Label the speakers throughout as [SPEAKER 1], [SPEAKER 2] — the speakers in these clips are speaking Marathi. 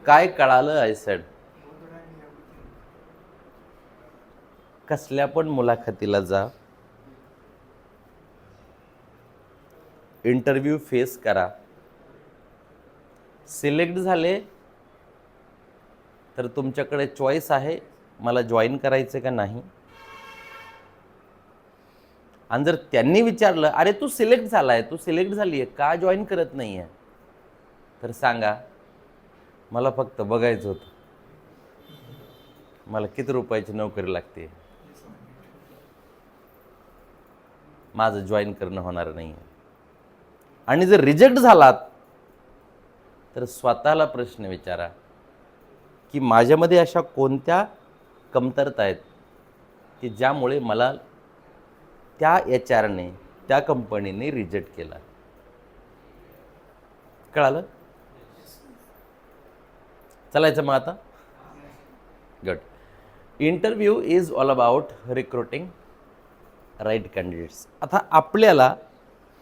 [SPEAKER 1] काय कळालं आय सेड. कसल्या पण मुलाखतीला जा, इंटरव्ह्यू फेस करा, सिलेक्ट झाले तर तुमच्याकडे चॉईस आहे मला जॉईन करायचं का नाही. आणि जर त्यांनी विचारलं अरे तू सिलेक्ट झालाय, तू सिलेक्ट झाली आहे, का जॉईन करत नाही आहे, तर सांगा मला फक्त बघायचं होतं मला किती रुपयाची नोकरी लागते, माझं जॉईन करणं होणार नाही. आणि जर रिजेक्ट झालात तर स्वतःला प्रश्न विचारा की माझ्यामध्ये अशा कोणत्या कमतरता आहेत की ज्यामुळे मला त्या HR-ने, त्या कंपनीने रिजेक्ट केला. कळालं? चलायचं मग आता. Good. Interview is all about recruiting right candidates. आता आपल्याला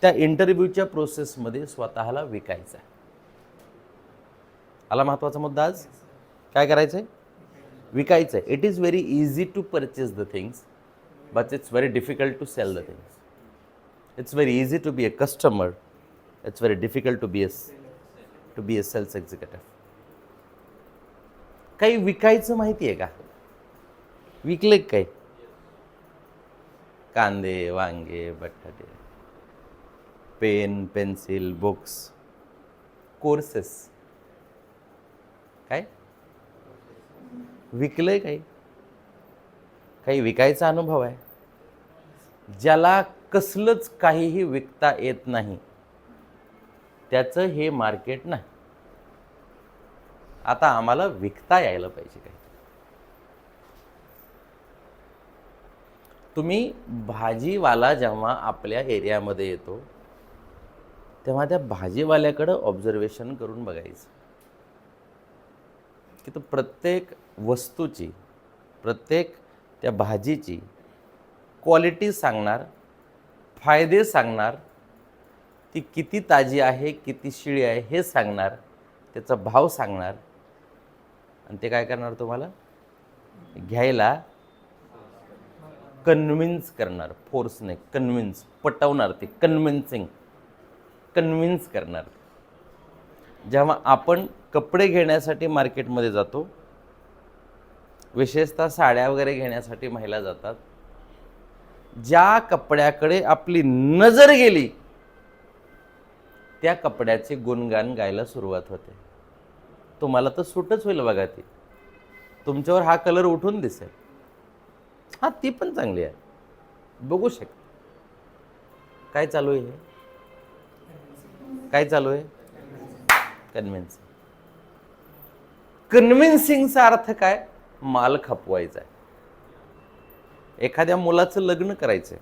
[SPEAKER 1] त्या इंटरव्ह्यूच्या प्रोसेसमध्ये स्वतःला विकायचं आहे. आला महत्त्वाचा मुद्दा आज. काय करायचं आहे? विकायचं आहे. It is very easy to purchase the things but it's very difficult to sell the things. It's very easy to be a customer, it's very difficult to be a sales executive. काही विकायचं माहिती आहे का? विकले काही? कांदे, वांगे, बटाटे, पेन, पेन्सिल, बुक्स, कोर्सेस, काय विकलंय? काही विकायचा अनुभव आहे? ज्याला कसलंच काहीही विकता येत नाही त्याचं हे मार्केट नाही. आता आम्हाला विकता यायला पाहिजे काही. तुम्ही भाजीवाला जेव्हा आपल्या एरियामध्ये येतो तेव्हा त्या भाजीवाल्याकडं ऑब्झर्वेशन करून बघायचं की तो प्रत्येक वस्तूची, प्रत्येक त्या भाजीची क्वालिटी सांगणार, फायदे सांगणार, ती किती ताजी आहे, किती शिळी आहे हे सांगणार, त्याचा भाव सांगणार. आणि ते काय करणार? तुम्हाला घ्यायला कन्व्हिन्स करणार, फोर्सने कन्व्हिन्स, पटवणार, ते कन्व्हिन्स करणार. जेव्हा आपण कपडे घेण्यासाठी मार्केटमध्ये जातो, विशेषतः साड्या वगैरे घेण्यासाठी महिला जातात, ज्या कपड्याकडे आपली नजर गेली त्या कपड्याचे गुणगान गायला सुरुवात होते. तुम्हाला तर सूटच होईल बघा, ती तुमच्यावर हा कलर उठून दिसेल, हा ती पण चांगली आहे, बघू शकता. काय चालू आहे? काय चालू आहे? कन्व्हिन्सिंग. कन्व्हिन्सिंगचा अर्थ काय? माल खपवायचा आहे. एखाद्या मुलाचं लग्न करायचंय,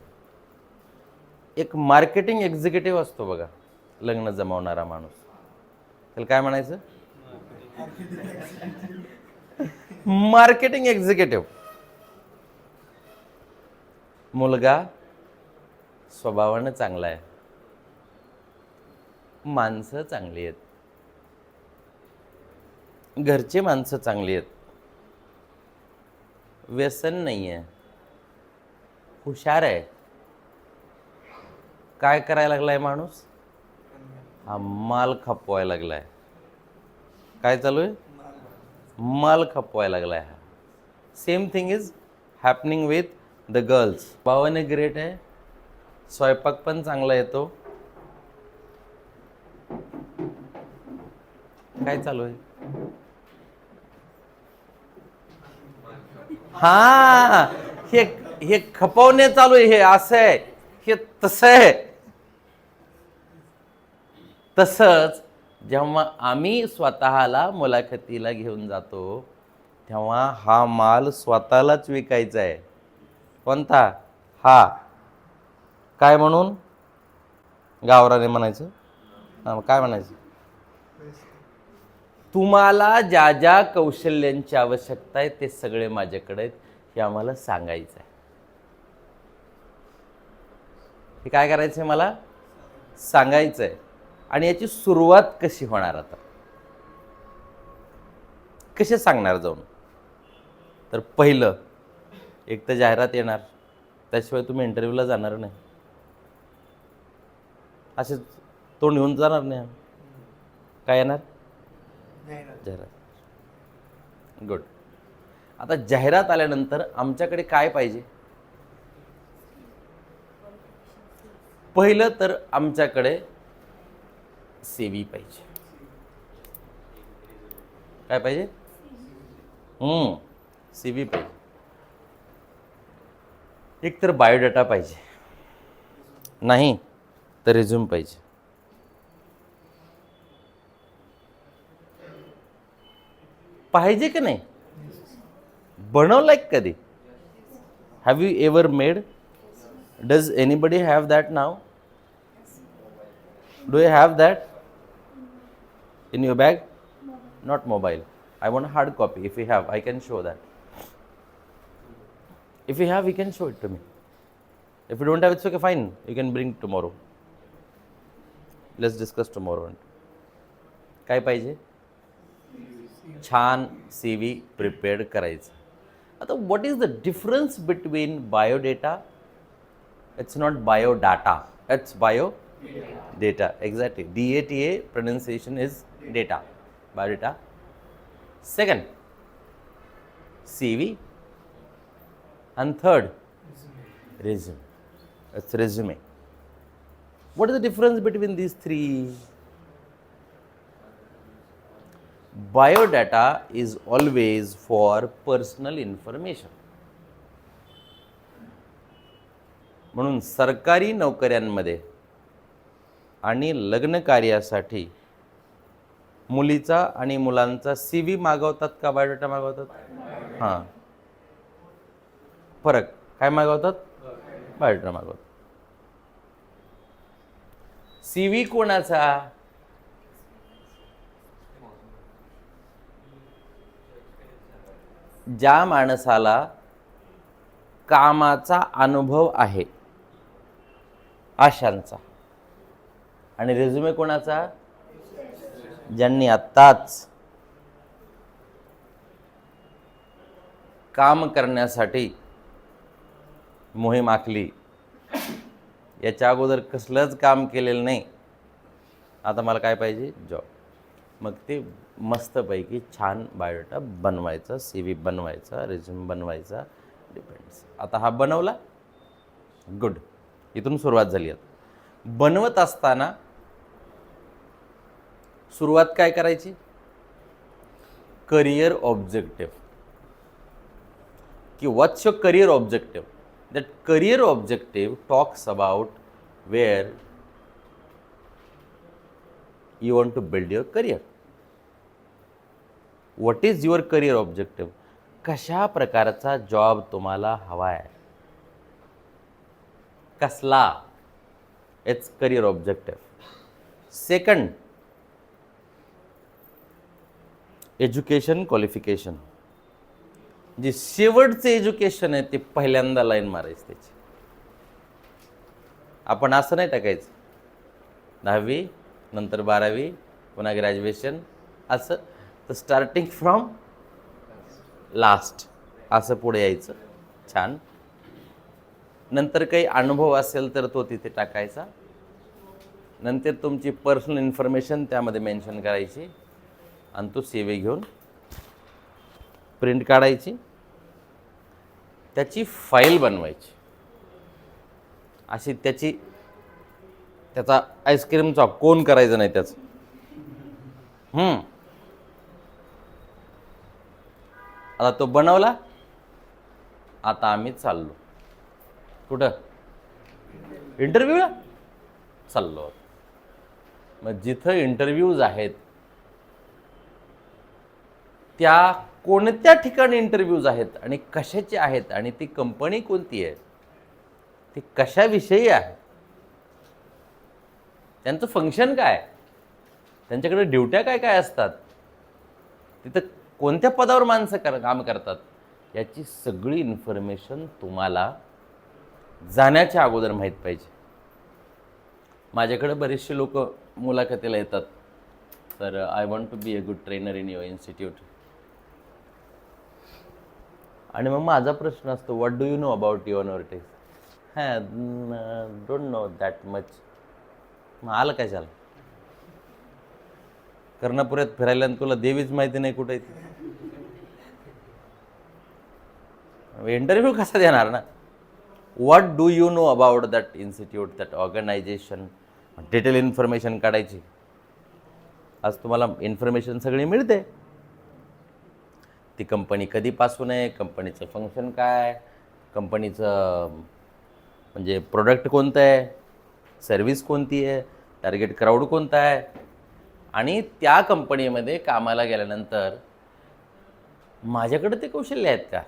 [SPEAKER 1] एक मार्केटिंग एक्झिक्युटिव्ह असतो बघा, लग्न जमवणारा माणूस, त्याला काय म्हणायचं? Marketing executive. मुलगा स्वभावानं चांगला आहे, माणसं चांगली आहेत, घरचे माणसं चांगली आहेत, व्यसन नाही आहे, हुशार आहे. काय करायला लागलाय माणूस? हा माल खपवायला लागलाय. काय चालू आहे? माल खपवायला लागलाय. हा same thing is happening with the girls. भावाने ग्रेट आहे, स्वयंपाक पण चांगला येतो. काय चालू आहे? हा हे खपवणे चालू आहे, हे असं आहे, हे तसं आहे. तसंच जेव्हा आम्ही स्वतःला मुलाखतीला घेऊन जातो तेव्हा हा माल स्वतःलाच विकायचा आहे. कोणता? हा. काय म्हणून? गावराने म्हणायचं. काय म्हणायचं? तुम्हाला ज्या ज्या कौशल्यांची आवश्यकता आहे ते सगळे माझ्याकडे आहेत, हे आम्हाला सांगायचं आहे. हे काय करायचं आहे? मला सांगायचं आहे. आणि याची सुरुवात कशी होणार? आता कसे सांगणार जाऊन? तर पहिलं, एक तर जाहिरात येणार, त्याशिवाय तुम्ही इंटरव्ह्यूला जाणार नाही. असेच तोंड घेऊन जाणार नाही. काय येणार? जाहिरात. गुड. आता जाहिरात आल्यानंतर आमच्याकडे काय पाहिजे? पहिलं तर आमच्याकडे CV पाहिजे. काय पाहिजे? CV पाहिजे. एक तर बायोडाटा पाहिजे, नाही तर रिझ्यूम पाहिजे. पाहिजे की नाही? बनवलाय कधी? Have you ever made? Does anybody have that now? Do you have that in your bag? Not mobile. I want a hard copy. If you have, I can show that. If you have, you can show it to me. If you don't have, it's okay, fine. You can bring tomorrow. Let's discuss tomorrow. काय पाहिजे? छान CV प्रिपेअर्ड करायचं. आता what is the difference between biodata? It's not biodata. It's biodata. Exactly. DATA pronunciation is data. Biodata. Second, CV. And third, resume. It's resume. What is the difference between these three? Biodata is always for personal information. म्हणून सरकारी नोकऱ्यांमध्ये आणि लग्न कार्यासाठी मुलीचा आणि मुलांचा CV मागवतात का बायोडाटा मागवतात? हां. फरक काय मागवतात? बायोडाटा मागवतात. CV कोणाचा? ज्या माणसाला कामाचा अनुभव आहे अशांचा. आणि रिझ्युमे कोणाचा? ज्यांनी आत्ताच काम करण्यासाठी मोहीम आखली, याच्या अगोदर कसलंच काम केलेलं नाही, आता मला काय पाहिजे? जॉब. मग ते मस्तपैकी छान बायोडाटा बनवायचा, CV बनवायचा, रिझ्यूम बनवायचा, डिपेंड्स. आता हा बनवला, गुड. इथून सुरुवात झाली. आता बनवत असताना सुरुवात काय करायची? Career objective. की what's your career objective? That career objective talks about where you want to build your career. What is your career objective? कशा प्रकारचा जॉब तुम्हाला हवा आहे? कसला? It's career objective. Second, education qualification. जे शेवटचे एज्युकेशन आहे ते पहिल्यांदा लाईन मारायचं त्याची. आपण असं नाही टाकायचं 10वी नंतर 12वी पुन्हा ग्रॅज्युएशन, असं. तर स्टार्टिंग फ्रॉम लास्ट असं पुढे यायचं. छान. नंतर काही अनुभव असेल तर तो तिथे टाकायचा. नंतर तुमची पर्सनल इन्फॉर्मेशन त्यामध्ये मेन्शन करायची आणि तो CV घेऊन प्रिंट काढायची, त्याची फाईल बनवायची. अशी त्याचा आईस्क्रीमचा कोन करायचं नाही त्याचं. आता तो बनवला. आता आम्ही चाललो कुठं? इंटरव्ह्यूला चाललो. मग जिथं इंटरव्ह्यूज आहेत त्या कोणत्या ठिकाणी इंटरव्ह्यूज आहेत आणि कशाचे आहेत आणि ती कंपनी कोणती आहे, ती कशाविषयी आहे, त्यांचं फंक्शन काय, त्यांच्याकडे ड्युट्या काय काय असतात, तिथं कोणत्या पदावर माणसं काम करतात, याची सगळी इन्फॉर्मेशन तुम्हाला जाण्याच्या अगोदर माहीत पाहिजे. माझ्याकडे बरेचसे लोक मुलाखतीला येतात, तर I want to be a good trainer in your institute. आणि मग माझा प्रश्न असतो, what do you know about your हां, डोंट नो दॅट मच. मग आलं कशाला? कर्णपुऱ्यात फिरायला आणि तुला देवीच माहिती नाही कुठे. इंटरव्ह्यू कसा देणार ना? What do you know about that institute, that organisation, detail information काढायची. आज तुम्हाला इन्फॉर्मेशन सगळी मिळते. ती कंपनी कधीपासून आहे, कंपनीचं फंक्शन काय, कंपनीचं म्हणजे प्रोडक्ट कोणतं आहे, सर्व्हिस कोणती आहे, टार्गेट क्राऊड कोणता आहे, आणि त्या कंपनीमध्ये कामाला गेल्यानंतर माझ्याकडे ते कौशल्य आहेत का.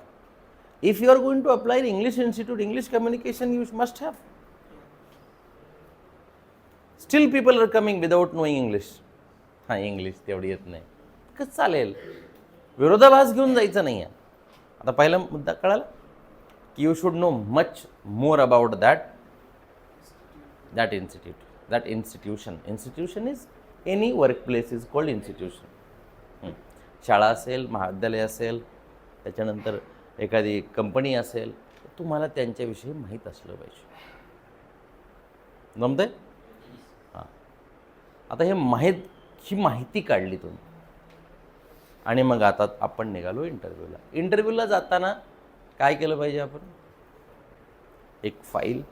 [SPEAKER 1] If you are going to apply in English institute, English communication you must have. Still people are coming without knowing English. हां, इंग्लिश तेवढी येत नाही, कसं चालेल? विरोधाभास घेऊन जायचं नाही आहे. आता पहिला मुद्दा कळाला की you should know much more about that institution. Institution is any work place is called institution. शाळा असेल, महाविद्यालय असेल, त्याच्यानंतर एखादी कंपनी असेल, तुम्हाला त्यांच्याविषयी माहीत असलं पाहिजे. जमतंय? हां. आता ही माहिती काढली तुम्ही, आणि मग आता आपण निघालो इंटरव्ह्यूला. इंटरव्ह्यूला जाताना काय केलं पाहिजे आपण? एक फाईल.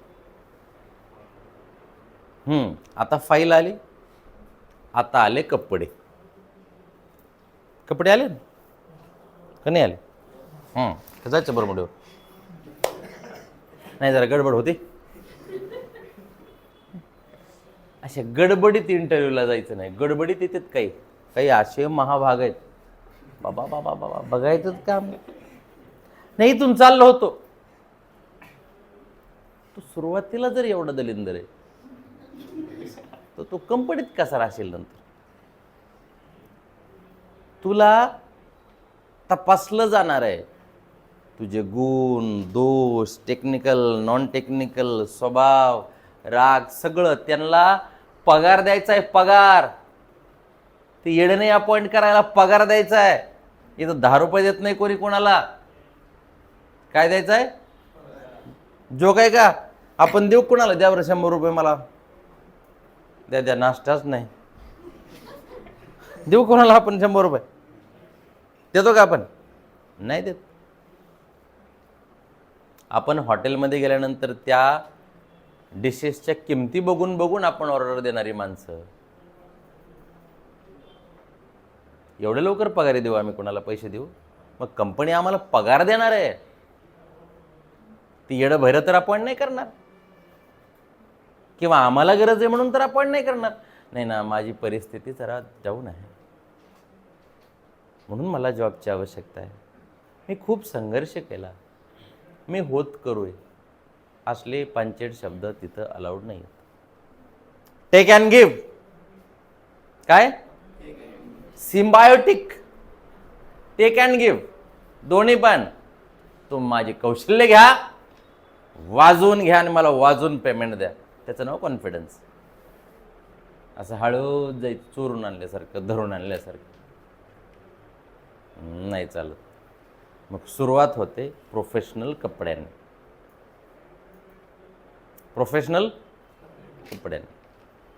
[SPEAKER 1] आता फाईल आली, आता आले कपडे. कपडे आले ना का नाही आले? जायचं बरं मोठे नाही, जरा गडबड होती. अशा गडबडीत इंटरव्ह्यूला जायचं नाही. गडबडीत येतात काही काही असे महाभाग आहेत, बाबा बाबा बाबा बघायचंच काम नाही. इथून चाललो होतो, तो सुरुवातीला जर एवढा दलिंदर आहे तर तो कंपनीत कसा राहशील नंतर? तुला तपासलं जाणार आहे, तुझे गुण, दोष, टेक्निकल, नॉन टेक्निकल, स्वभाव, राग, सगळं. त्यांना पगार द्यायचा आहे, पगार. ते येडे नाही अपॉइंट करायला, पगार द्यायचा आहे. इथं 10 रुपये देत नाही कोणी कोणाला. काय द्यायचं आहे? जोक आहे का? आपण देऊ कोणाला? द्या बरं 100 रुपये मला. द्या, नाश्ताच नाही. देऊ कोणाला आपण 100 रुपये? देतो का आपण? नाही देत. आपण हॉटेलमध्ये गेल्यानंतर त्या डिशेसच्या किमती बघून आपण ऑर्डर देणारी माणसं. एवढे लवकर पगारी देऊ आम्ही कोणाला? पैसे देऊ? मग कंपनी आम्हाला पगार देणार आहे, ती येडं भैरं तर अपॉइंट नाही करणार, किंवा आम्हाला गरज आहे म्हणून तर अपॉइंट नाही करणार. नाही ना, माझी परिस्थिती जरा डाऊन आहे म्हणून मला जॉबची आवश्यकता आहे, मी खूप संघर्ष केला, मी होत करूय. असले पांचट शब्द तिथं अलाउड नाही. Take and give. काय? सिम्बायोटिक. टेक अँड गिव्ह दोन्ही पण. तुम्ही माझे कौशल्य घ्या, वाजवून घ्या, आणि मला वाजून पेमेंट द्या. त्याचं नाव कॉन्फिडन्स. असं हळूच जायचं, चोरून आणल्यासारखं, धरून आणल्यासारखं नाही चालत. मग सुरुवात होते प्रोफेशनल कपड्यांनी. प्रोफेशनल कपड्यांनी.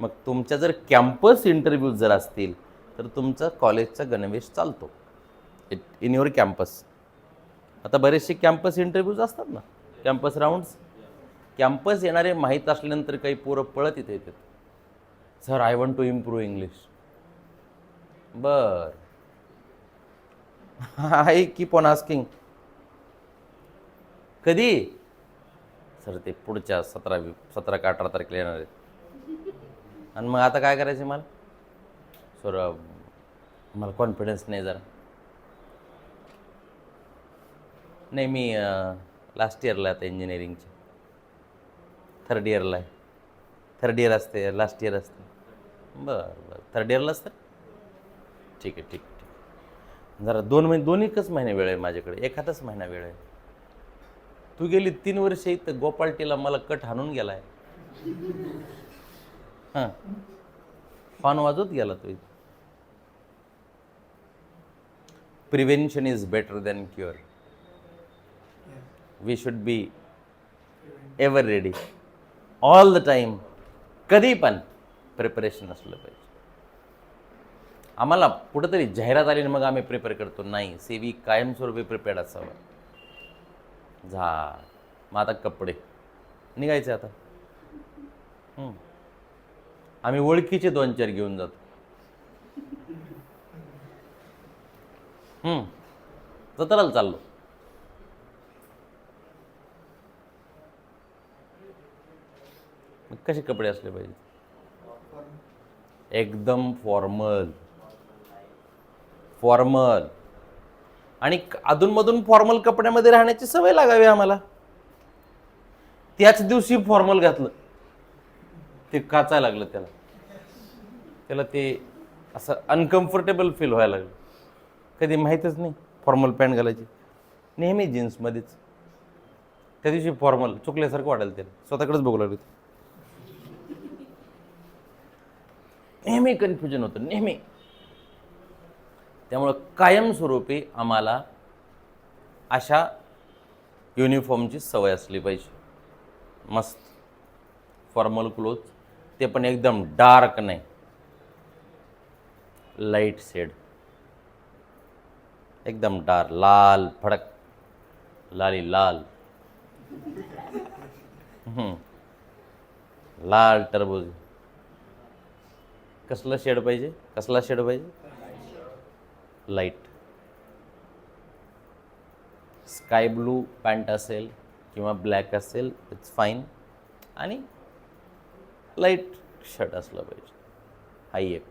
[SPEAKER 1] मग तुमच्या जर कॅम्पस इंटरव्ह्यूज जर असतील तर तुमचा कॉलेजचा गणवेश चालतो इन युअर कॅम्पस. आता बरेचसे कॅम्पस इंटरव्ह्यूज असतात ना, कॅम्पस राऊंड्स. कॅम्पस येणारे माहीत असल्यानंतर काही पोरं पळत इथे येतात, sir I want to improve English. बर, आय कीप ऑन आस्किंग. कधी? सर ते पुढच्या 17 का 18 तारखेला येणार आहेत. आणि मग आता काय करायचं मला? सर मला कॉन्फिडन्स नाही जरा. नाही, मी लास्ट इयरला आता इंजिनिअरिंगचे, 3rd इयरला आहे. 3rd इयर असते, लास्ट इयर असते. बरं, 3rd इयरला असतं. ठीक आहे. जरा 2 महिने वेळ आहे माझ्याकडे, एखादाच महिना वेळ आहे. तू गेली 3 वर्ष इथं गोपाळटीला मला कट हाणून गेलाय. हां, फॉन वाजवत गेला तो इथं. Prevention is better than cure. We should be ever ready, all the time, कधी पण प्रिपरेशन असलं पाहिजे. आम्हाला कुठंतरी जाहिरात आली मग आम्ही प्रिपेअर करतो, नाही. CV कायमस्वरूपी प्रिपेअर्ड असावं. मग आता कपडे निघायचे आता. आम्ही ओळखीचे 2-4 घेऊन जातो. जत्राला चाललो. मग कसे कपडे असले पाहिजे? एकदम फॉर्मल आणि अधूनमधून फॉर्मल कपड्यामध्ये राहण्याची सवय लागावी आम्हाला. त्याच दिवशी फॉर्मल घातलं ते काचायला लागलं, त्याला ते असं अनकम्फर्टेबल फील व्हायला लागलं. कधी माहीतच नाही फॉर्मल पॅन्ट घालायची, नेहमी जीन्समध्येच. त्या दिवशी फॉर्मल चुकल्यासारखं वाटायला त्याला, स्वतःकडेच बघू लागलं. नेहमी कन्फ्युजन होतं, नेहमी. त्यामुळं कायमस्वरूपी आम्हाला अशा युनिफॉर्मची सवय असली पाहिजे. मस्त फॉर्मल क्लोथ, ते पण एकदम डार्क नाही, लाईट शेड, एकदम डार्क, लाल फडक, लाली लाल, लाल टरबूज. कसला शेड पाहिजे? लाईट. स्काय ब्लू पॅन्ट असेल किंवा ब्लॅक असेल इट्स फाईन, आणि लाईट शर्ट असलं पाहिजे. हा एक.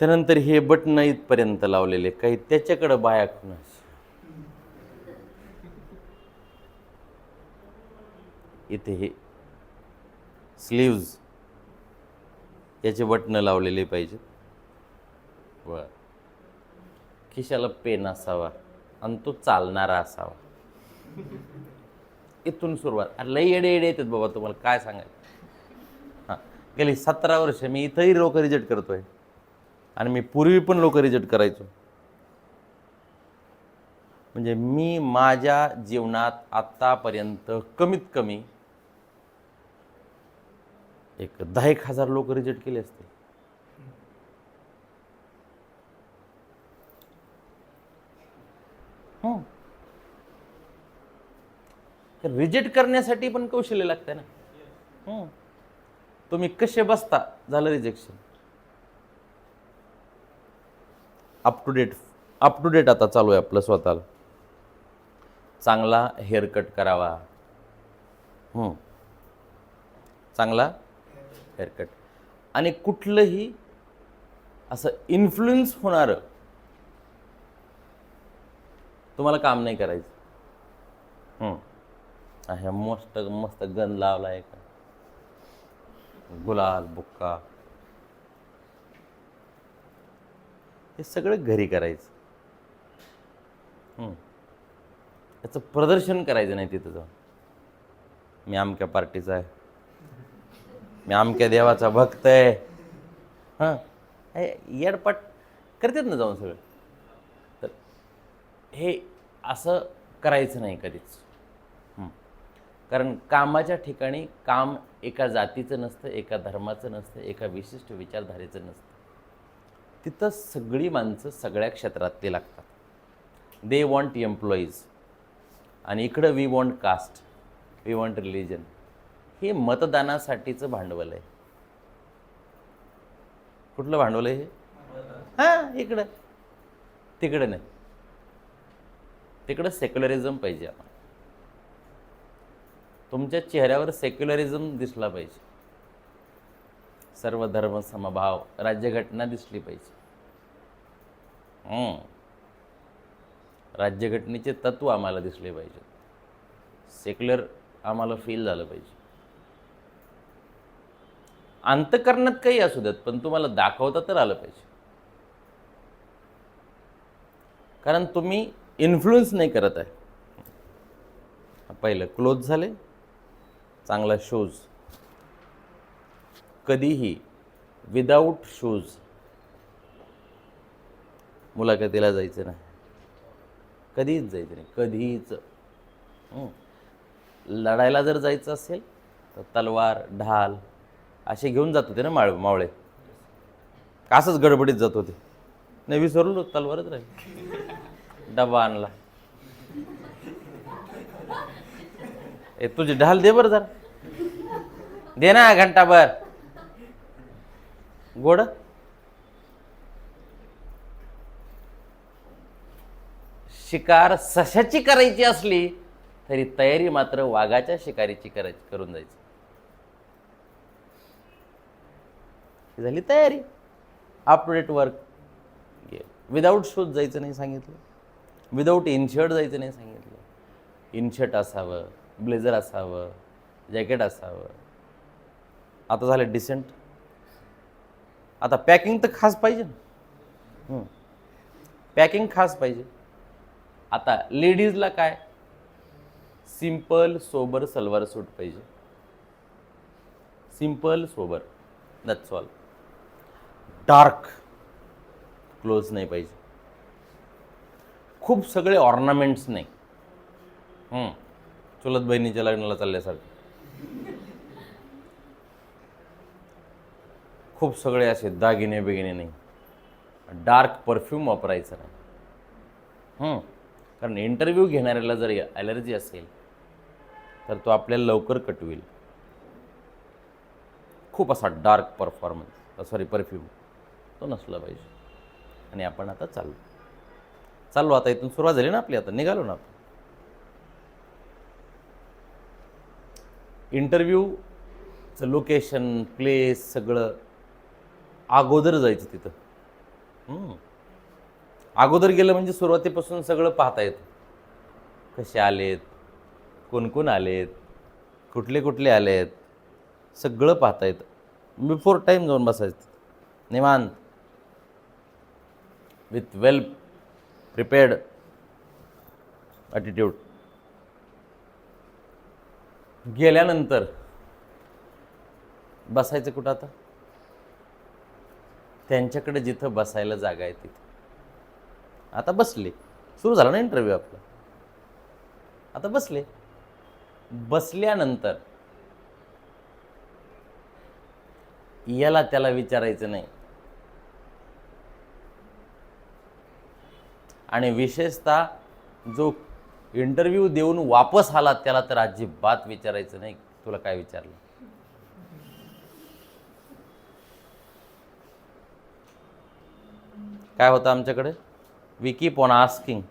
[SPEAKER 1] त्यानंतर हे बटन इथपर्यंत लावलेले, काही त्याच्याकडं बाया खुणास. इथे हे स्लीव्ज याचे बटन लावलेले पाहिजेत. बर. खिशाला पेन असावा आणि तो चालणारा असावा. इथून सुरुवात. लई येडे येतात बाबा, तुम्हाला काय सांगायचं. हां, गेली 17 वर्ष मी इथंही लोक रिजेक्ट करतोय, आणि मी पूर्वी पण लोक रिजेक्ट करायचो. म्हणजे मी माझ्या जीवनात आत्तापर्यंत कमीत कमी एक 10,000 लोक रिजेक्ट केले असते. रिजेक्ट करण्यासाठी पण कौशल्य लागतं ना. तुम्ही कसे बसता, झालं रिजेक्शन. अप टू डेट आता चालू आहे आपलं स्वतःला. चांगला हेअरकट करावा. चांगला हेअरकट, आणि कुठलंही असं इन्फ्लुएन्स होणारं तुम्हाला काम नाही करायचं. ह्या मस्त गंध लावलाय का, गुलाल बुक्का, हे सगळं घरी करायचं. याचं प्रदर्शन करायचं नाही तिथं जाऊन. मी आमक्या पार्टीचा आहे, मी आमक्या देवाचा भक्त आहे. हे येडपट करतात ना जाऊन सगळं. तर हे असं करायचं नाही कधीच. कारण कामाच्या ठिकाणी काम एका जातीचं नसतं, एका धर्माचं नसतं, एका विशिष्ट विचारधारेचं नसतं. तिथं सगळी माणसं सगळ्या क्षेत्रातली लागतात. दे वॉन्ट एम्प्लॉईज, आणि इकडं we want caste, we want religion. हे मतदानासाठीचं भांडवल आहे. कुठलं भांडवल आहे हे? इकडं. तिकडं नाही. तिकडं सेक्युलरिझम पाहिजे आम्हाला. तुमच्या चेहऱ्यावर सेक्युलरिझम दिसला पाहिजे. सर्व धर्म समभाव, राज्यघटना दिसली पाहिजे. राज्यघटनेचे तत्व आम्हाला दिसले पाहिजे. सेक्युलर आम्हाला फील झालं पाहिजे. अंतकरणात काही असू देत, पण तुम्हाला दाखवता तर आलं पाहिजे. कारण तुम्ही इन्फ्लुएन्स नाही करत आहे. पहिलं क्लोथ झाले, चांगला शूज. कधीही विदाऊट शूज मुलाखतीला जायचं नाही. कधीच जायचं नाही, कधीच. लढायला जर जायचं असेल तर तलवार ढाल असे घेऊन जात होते ना मावळे. असंच गडबडीत जात होते. नाही, विसरलो, तलवारच राहील. डबा आणला. तुझी ढाल दे बरं जरा, दे ना घंटाभर. गोड. शिकार सशाची करायची असली तरी तयारी मात्र वाघाच्या शिकारीची करून जायची. झाली तयारी. Up to date work. Without shoes जायचं नाही सांगितलं, विदाऊट इनशर्ट जायचं नाही सांगितलं. इनशर्ट असावं, ब्लेझर असावं, जॅकेट असावं. आता झालं डिसेंट. आता पॅकिंग तर खास पाहिजे ना, पॅकिंग खास पाहिजे. आता लेडीजला काय, सिंपल सोबर सलवार सूट पाहिजे. Simple sober, that's all. Dark close नाही पाहिजे. खूप सगळे ऑर्नामेंट्स नाही. चुलत बहिणीच्या लग्नाला चालल्यासारखं. खूप सगळे असे दागिने बिगिने नाही. डार्क परफ्यूम वापरायचं नाही. कारण इंटरव्ह्यू घेणाऱ्याला जर ॲलर्जी असेल तर तो आपल्याला लवकर कटवेल. खूप असा डार्क परफ्यूम तो नसला पाहिजे. आणि आपण आता चाललो आता इथून सुरुवात झाली ना आपली, आता निघालो ना आपण. इंटरव्ह्यूचं लोकेशन, प्लेस सगळं अगोदर जायचं तिथं. अगोदर गेलं म्हणजे सुरुवातीपासून सगळं पाहता येतं. कसे आलेत, कोण कोण आलेत, कुठले कुठले आलेत, सगळं पाहता येतं. बिफोर टाईम जाऊन बसायचं निवांत, विथ वेल प्रिपेअर्ड ॲटिट्यूड. गेल्यानंतर बसायचं कुठं आता, त्यांच्याकडे जिथं बसायला जागा आहे तिथं. आता बसले, सुरू झाला ना इंटरव्ह्यू आपला. आता बसले. बसल्यानंतर याला त्याला विचारायचं नाही. आणि विशेषतः जो इंटरव्ह्यू देऊन वापस आला त्याला तर अजिबात विचारायचं नाही, तुला काय विचारलं. काय होतं आमच्याकडे, वी कीप ऑन आस्किंग,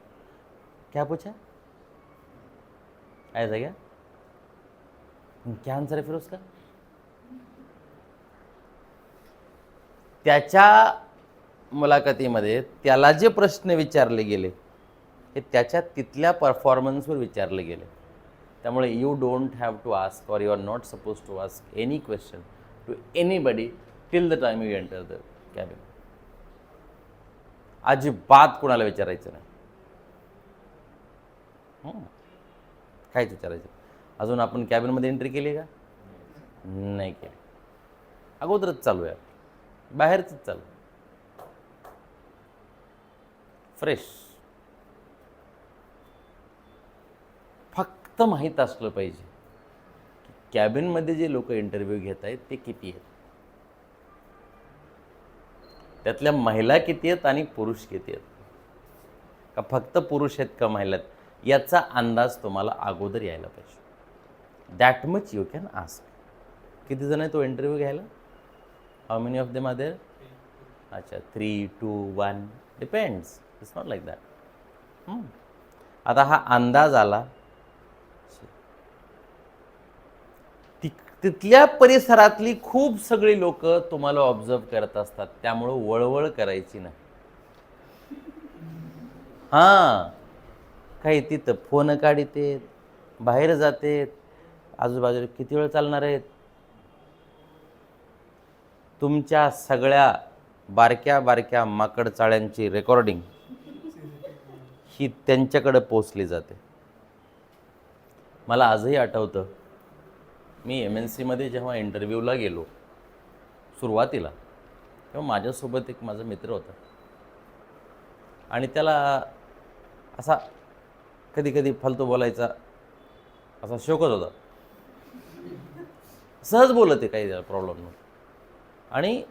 [SPEAKER 1] क्या पूछा, ऐसा क्या, क्या आंसर है फिर उसका. त्याच्या मुलाखतीमध्ये त्याला जे प्रश्न विचारले गेले हे त्याच्या तिथल्या परफॉर्मन्सवर विचारले गेले. त्यामुळे you don't have to ask or you are not suppose to ask any question to anybody till the time you enter the cabin. अजिबात कुणाला विचारायचं नाही. काहीच विचारायचं. अजून आपण कॅबिनमध्ये एंट्री केली का, नाही केली. अगोदरच चालू आहे, बाहेरच चालू, फ्रेश. फक्त माहीत असलं पाहिजे की कॅबिनमध्ये जे लोक इंटरव्ह्यू घेत आहेत ते किती आहेत, त्यातल्या महिला किती आहेत आणि पुरुष किती आहेत, का फक्त पुरुष आहेत का महिला आहेत, याचा अंदाज तुम्हाला अगोदर यायला पाहिजे. That much you can ask. किती जण आहे तो इंटरव्ह्यू घ्यायला, how many of them are there. अच्छा, 3, 2, 1 depends. It's not like that. आता हा अंदाज आला. तिथल्या परिसरातली खूप सगळी लोक तुम्हाला ऑब्झर्व करत असतात, त्यामुळं वळवळ करायची नाही. काही तिथं फोन काढतेत, बाहेर जातेत, आजूबाजूला किती वेळ चालणार आहेत. तुमच्या सगळ्या बारक्या बारक्या माकडचाळ्यांची रेकॉर्डिंग ही त्यांच्याकडे पोचली जाते. मला आजही आठवतं, मी MNCमध्ये जेव्हा इंटरव्ह्यूला गेलो सुरुवातीला, तेव्हा माझ्यासोबत एक माझा मित्र होता आणि त्याला असा कधी कधी फालतू बोलायचा असा शौकच होता. सहज बोलत आहे, काही प्रॉब्लेम नाही. आणि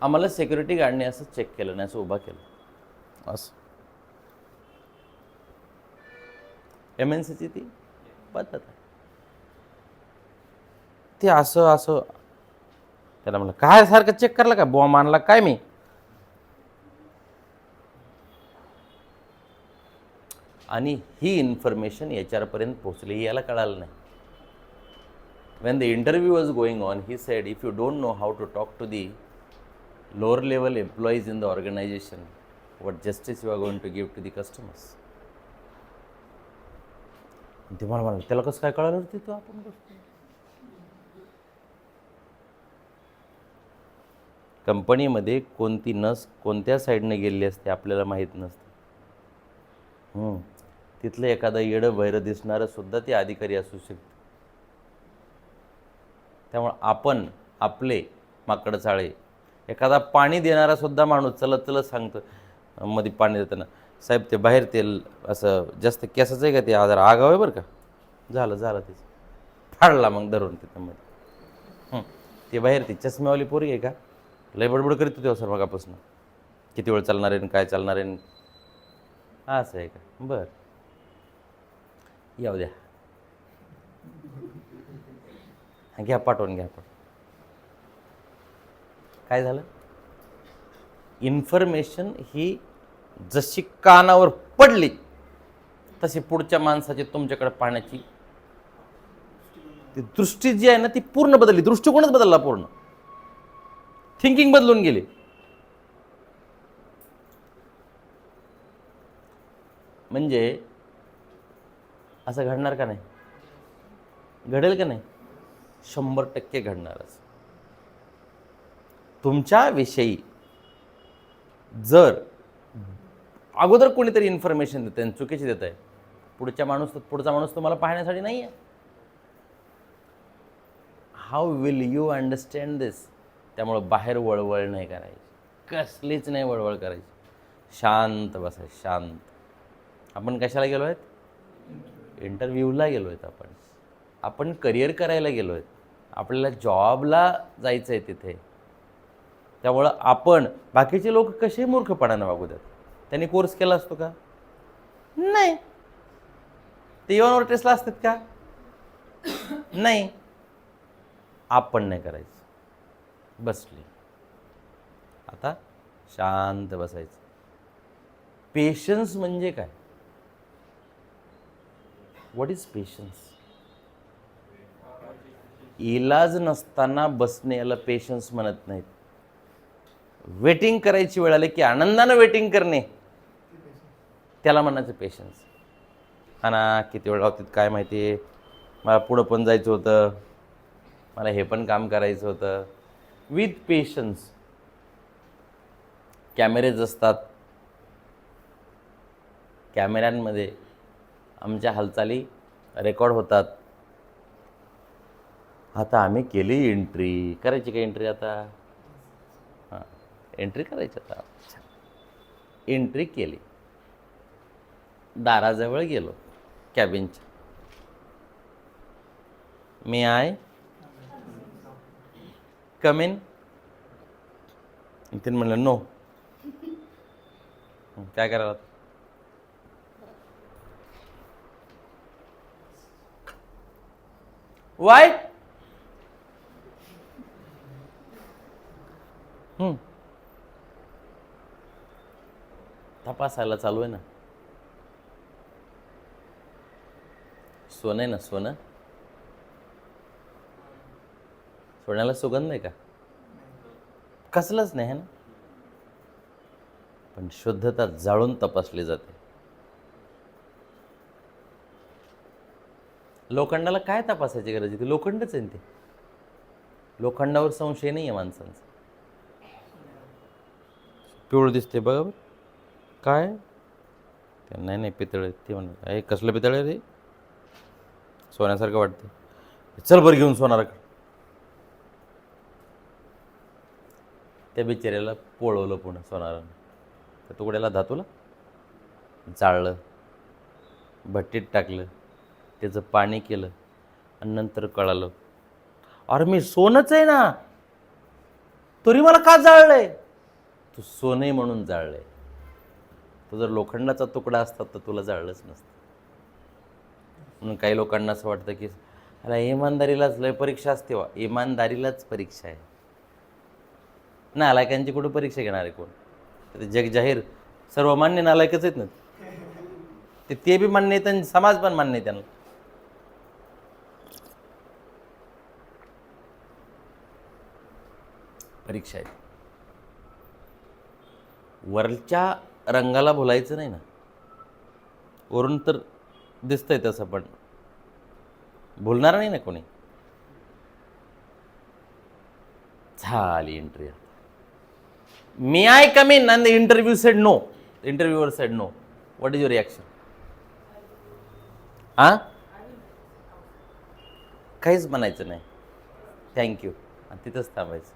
[SPEAKER 1] आम्हाला सिक्युरिटी गार्डने असं चेक केलं नाही, असं उभा केलं असं. MNCची ती पद्धत आहे. ते असं असं त्याला म्हणलं, काय सारखं चेक करला का, बॉम्ब आणला काय मी. आणि ही इन्फॉर्मेशन HR पर्यंत पोहोचली, याला कळालं नाही. When the interview was going on, he said, if you don't know how to talk to the lower level employees in the organization, what justice you are going to give to the customers? ते मला म्हणाले, त्याला कसं काय कळालं होतं तो आपण गोष्ट. कंपनीमध्ये कोणती नस कोणत्या साईडने गेलेली असते आपल्याला माहीत नसतं. तिथलं एखादं येडं बहिरं दिसणारं सुद्धा ते अधिकारी असू शकते. त्यामुळं आपण आपले माकड चाळे, एखादा पाणी देणारा सुद्धा माणूस चलत चलत सांगतं मध्ये पाणी देताना, साहेब ते बाहेर तेल असं जास्त केसाचं आहे का, ते जरा आगाव आहे बरं का. झालं त्याचं फाडला मग धरून तिथं मध्ये. ते बाहेर ती चष्म्यावाली पोरी आहे का, लय बडबड करीत होती सर मगापासून, किती वेळ चालणार आहे काय चालणार आहे. असं आहे का, बरं येऊ द्या, घ्या पाठवून. काय झालं, इन्फॉर्मेशन ही जशी कानावर पडली तशी पुढच्या माणसाची तुमच्याकडे पाहण्याची ती दृष्टी जी आहे ना, ती पूर्ण बदलली. दृष्टिकोनच बदलला, पूर्ण थिंकिंग बदलून गेली. म्हणजे असं घडणार का नाही, घडेल का नाही, 100% घडणारच. तुमच्याविषयी जर अगोदर कोणीतरी इन्फॉर्मेशन देत आहे, चुकीची देत आहे, पुढचा माणूस तुम्हाला पाहण्यासाठी नाही आहे. हाऊ विल यू अंडरस्टँड दिस. त्यामुळं बाहेर वळवळ नाही करायची, कसलीच नाही वळवळ करायची, शांत बसायचं, शांत. आपण कशाला गेलो आहेत, इंटरव्ह्यूला गेलो आहेत. आपण करिअर करायला गेलो आहेत, आपल्याला जॉबला जायचं आहे तिथे. त्यामुळं आपण, बाकीचे लोक कसे मूर्खपणानं वागू द्यात, त्यांनी कोर्स केला असतो का, नाही. ते येऊन टेस्टला असतात का, नाही. आपण नाही करायचं. बसली, आता शांत बसायचं. पेशन्स म्हणजे काय, व्हॉट इज पेशन्स. इलाज नसताना बसणे याला पेशन्स म्हणत नाहीत. वेटिंग करायची वेळ आली की आनंदानं वेटिंग करणे, त्याला म्हणायचं पेशन्स. हा ना, किती वेळ लावतात काय माहिती, मला पुढं पण जायचं होतं, मला हे पण काम करायचं होतं. With patience. कॅमेरेज असतात, कॅमेऱ्यांमध्ये आमच्या हालचाली रेकॉर्ड होतात. आता आम्ही केली एंट्री, करायची का एंट्री आता, हां एंट्री करायची आता. एंट्री केली, दाराजवळ गेलो कॅबिनच्या, मे आय कम इन. तिने म्हणलं नो. काय करायला, वाय, तपासायला चालू आहे ना, सोनं आहे ना, सोनं. सोन्याला सुगंध आहे का, कसलंच नाही है ना. पण शुद्धता जाळून तपासली जाते. लोखंडाला काय तपासायची गरज आहे, लोखंडच आहे ते. लोखंडावर संशय नाही आहे माणसांचा. पिवळं दिसते बघा, काय नाही नाही पितळ. ते म्हणलं हे कसलं पितळ आहे रे, सोन्यासारखं वाटतं, चल बरं घेऊन सोनाराकडे. त्या बिचाऱ्याला पोळवलं पुन्हा सोनारानं, त्या तुकड्याला धातूला जाळलं. भट्टीत टाकलं, त्याचं पाणी केलं आणि नंतर कळालं, अरे मी सोनंच आहे ना, तरी मला का जाळलंय? तू सोने म्हणून जाळलंय. तो जर लोखंडाचा तुकडा असता तर तुला जाळलंच नसतं. म्हणून काही लोकांना असं वाटतं की अला इमानदारीलाच लय परीक्षा असते. वा इमानदारीलाच परीक्षा आहे. नालायकांची कुठं परीक्षा घेणार आहे कोण? ते जग जाहीर सर्वमान्य नालायकच आहेत ना. ते बी मान्य आहेत आणि समाज पण मान्य आहे त्यांना. परीक्षा आहे. वरच्या रंगाला बोलायचं नाही ना. वरून तर दिसतंय तसं, पण बोलणार नाही ना कोणी. झाली interview. May I come in? And the interview said no. Interviewer said no. What is your reaction? हां, काहीच म्हणायचं नाही, थँक्यू, आणि तिथंच थांबायचं.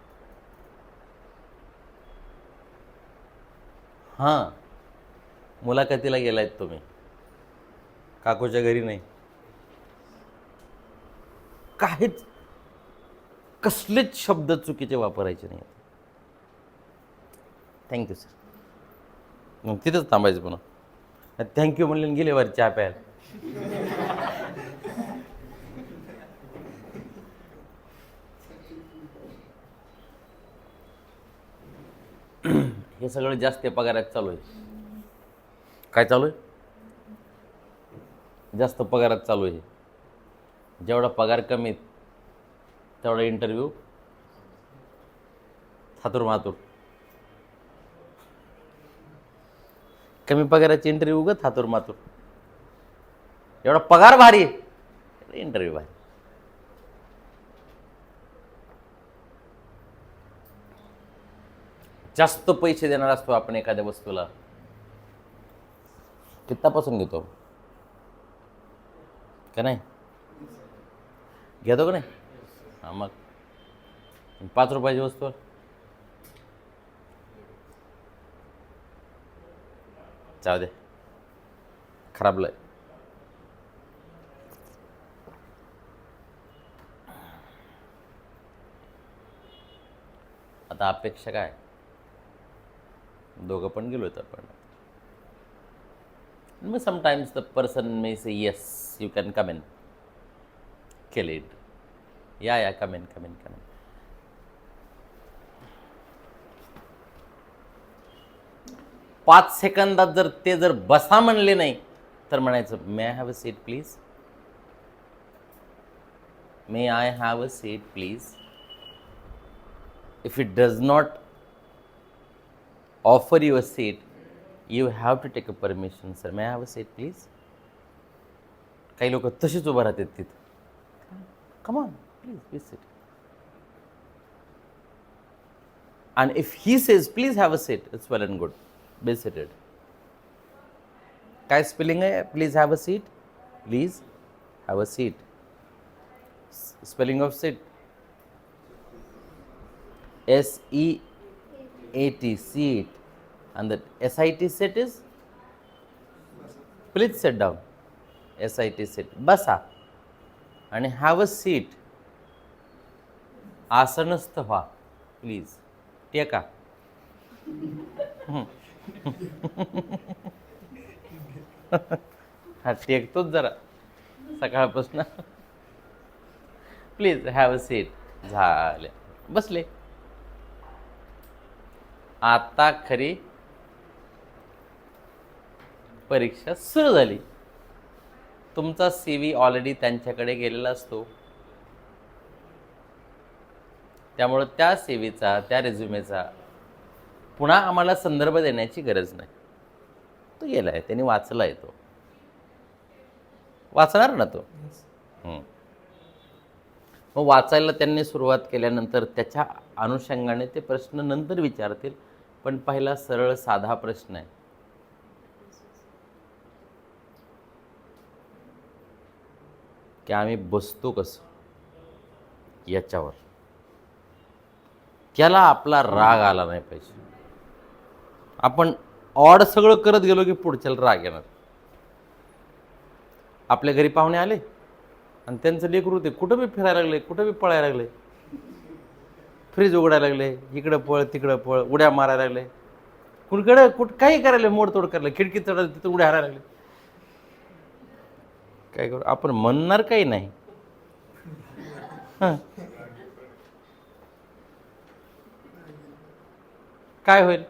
[SPEAKER 1] हां, मुलाखतीला गेलायत तुम्ही, काकूच्या घरी नाही, काहीच कसलेच शब्द चुकीचे वापरायचे नाही. थँक्यू सर, मग तिथंच थांबायचं. पुन्हा थँक्यू म्हणले गेले वर चहा प्यायला. हे सगळं जास्त पगारात चालू आहे. काय चालू आहे? जास्त पगारात चालू आहे. जेवढा पगार कमी तेवढा इंटरव्ह्यू थातूर मातूर. कमी पगाराची इंटरव्ह्यू उगत थातूर मातूर. एवढा पगार भारी, इंटरव्ह्यू भारी. जास्त पैसे देणार असतो आपण एखाद्या वस्तूला, कितापासून घेतो का नाही? घेतो का नाही? हां, मग 5 रुपयाची वस्तू जाऊ दे, खराबलं. आता अपेक्षा काय? दोघं पण गेलो होतो आपण. मग sometimes the person may say yes you can come in. केले इट. या कम इन. 5 सेकंदात जर ते बसा म्हणले नाही तर म्हणायचं, may I have a seat please. May I have a seat please. If it does not offer you a seat, you have to take a permission. Sir, may I have a seat please? काही लोक तशीच उभं राहतात तिथं. Come on, please be seated. And if he says please have a seat, it's well and good. Be seated. काय स्पेलिंग आहे please have a seat? Please have a seat. Spelling of seat SEAT, seat. And the SIT sit is please sit down. SIT sit बसा. आणि हॅव अ सीट आसनस्थ व्हा प्लीज. टेका. हा टेकतोच जरा सकाळपासून. Please have a seat. झाले, बसले. आता खरी परीक्षा सुरू झाली. तुमचा CV ऑलरेडी त्यांच्याकडे गेलेला असतो, त्यामुळं त्या CVचा, त्या रेझ्युमेचा पुन्हा आम्हाला संदर्भ देण्याची गरज नाही. तो गेलाय, त्यांनी वाचलाय. तो वाचणार ना तो. मग वाचायला त्यांनी सुरुवात केल्यानंतर त्याच्या अनुषंगाने ते प्रश्न नंतर विचारतील. पण पहिला सरळ साधा प्रश्न आहे, की आम्ही बसतो कसं याच्यावर. त्याला आपला राग आला नाही पाहिजे. आपण ऑड सगळं करत गेलो की पुढच्याला राग येणार. आपल्या घरी पाहुणे आले आणि त्यांचं लेकरू ते कुठं बी फिरायला लागले, कुठं बी पळायला लागले, फ्रीज उघडायला लागले, इकडं पळ तिकडं पळ, उड्या मारायला लागले, कुठं काही करायला, मोडतोड करायला, खिडकी चढायला तिथं उड्या हारायला लागले. काय करू आपण, म्हणणार काही नाही. हं. काय होईल?